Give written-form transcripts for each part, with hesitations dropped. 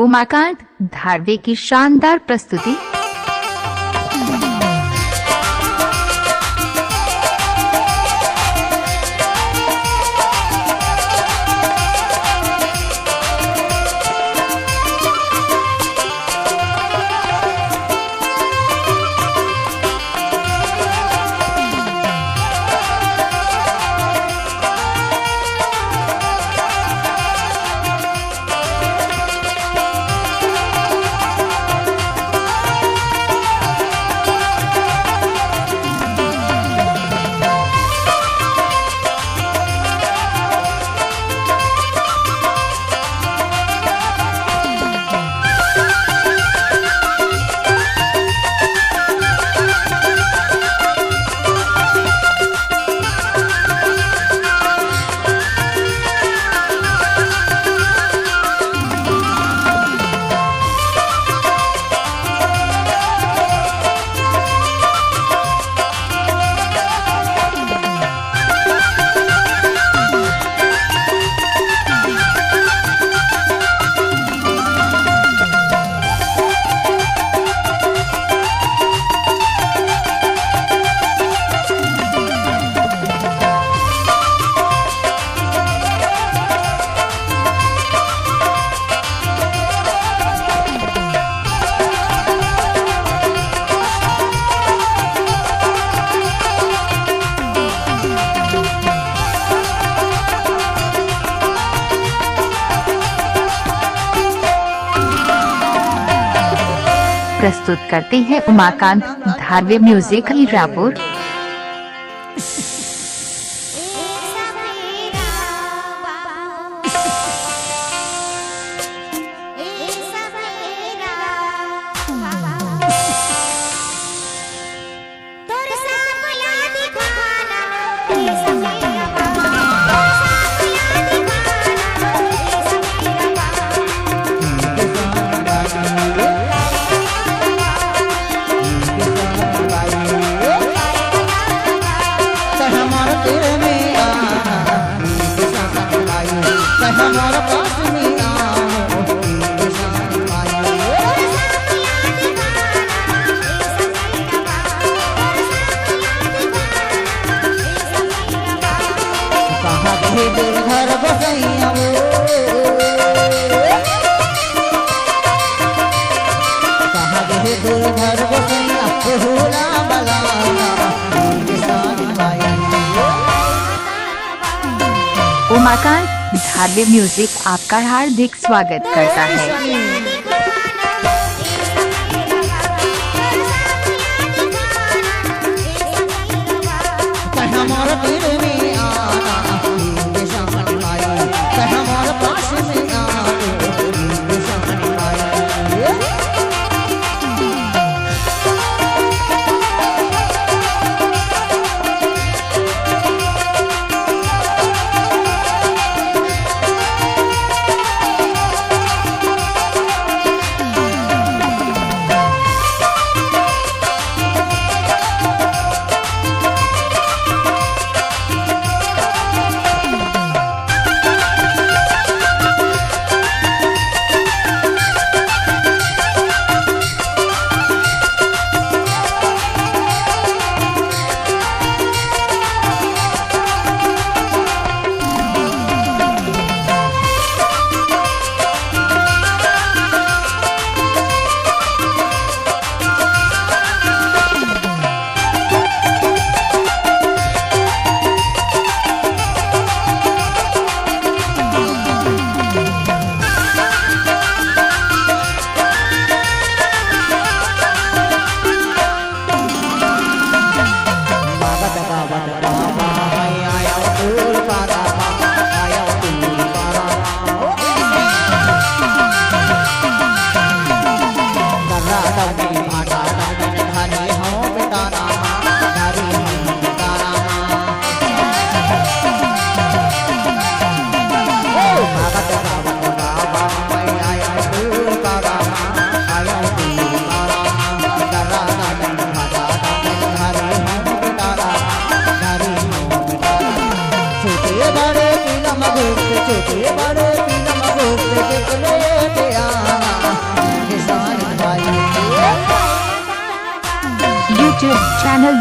उमाकांत धारवे की शानदार प्रस्तुति। प्रस्तुत करते हैं उमाकांत धारवे म्यूजिक रायपुर। घर बसैया कहाँ गए दूर घर बसैया हुला उमाकांत धारवे म्यूजिक आपका हार्दिक स्वागत करता है।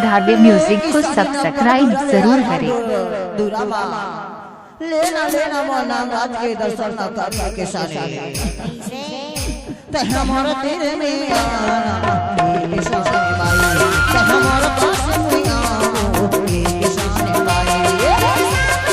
धारवे म्यूजिक को सब्सक्राइब जरूर करें। दुरामा लेना लेना मोना राज के दर्शन करने के साले ते हमारा तेरे में आना के साले भाई ते हमारा पास में आओ के साले भाई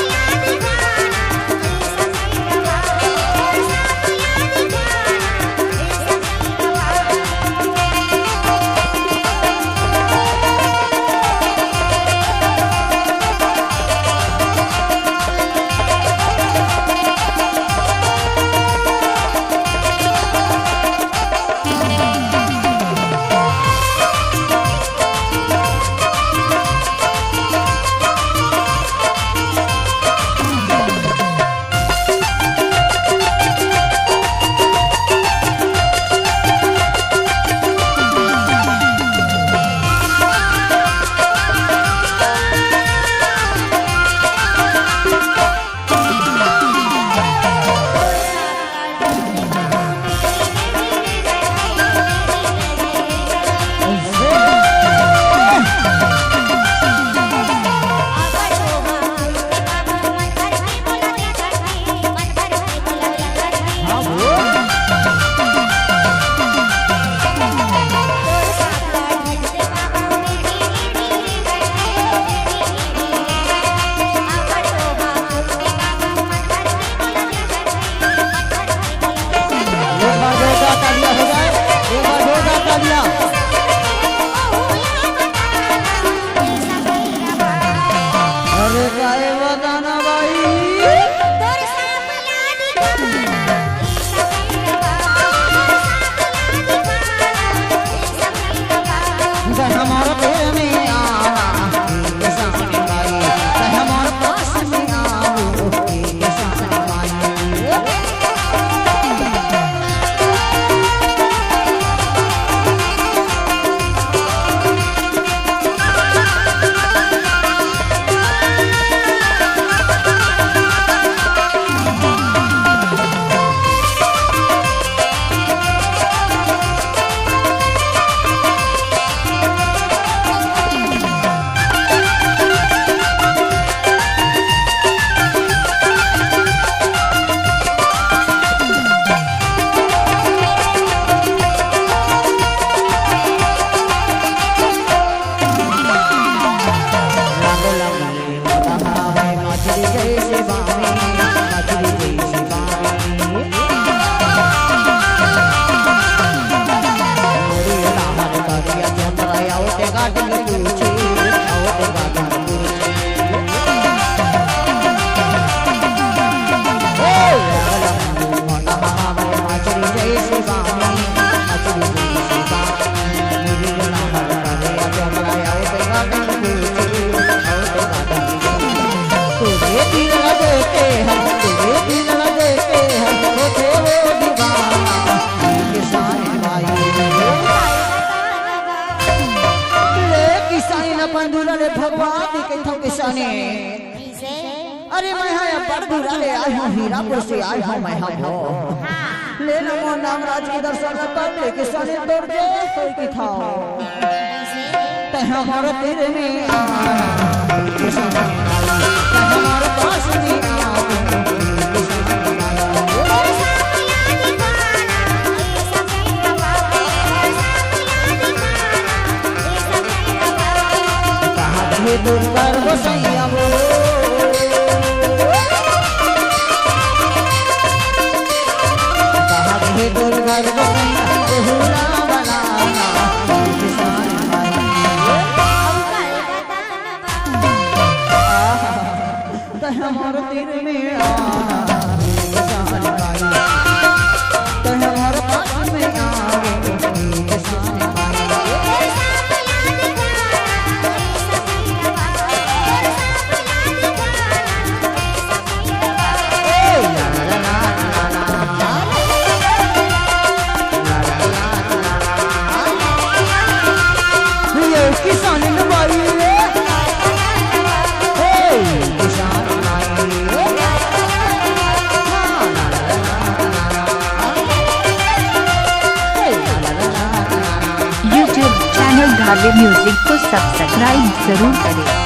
भगवान के थो किसाने अरे मैं है पर दूरा ले आई हूं हीरापुर से आई हूं मैं हो ले नमो नाम राज के दर्शन कर ले किसाने तोड़ दे कोई की था ते हमारा तेरे में किसाने ते हमारे पास में दुर्गर गोसैया वो कहा हे दुर्गर गोसैया बहुरा बनाना किसान भाई हमारे तेरे में आना किसान भाई तो हमारे पास में आवे किसान भाई भव्य म्यूजिक को सब्सक्राइब जरूर करें।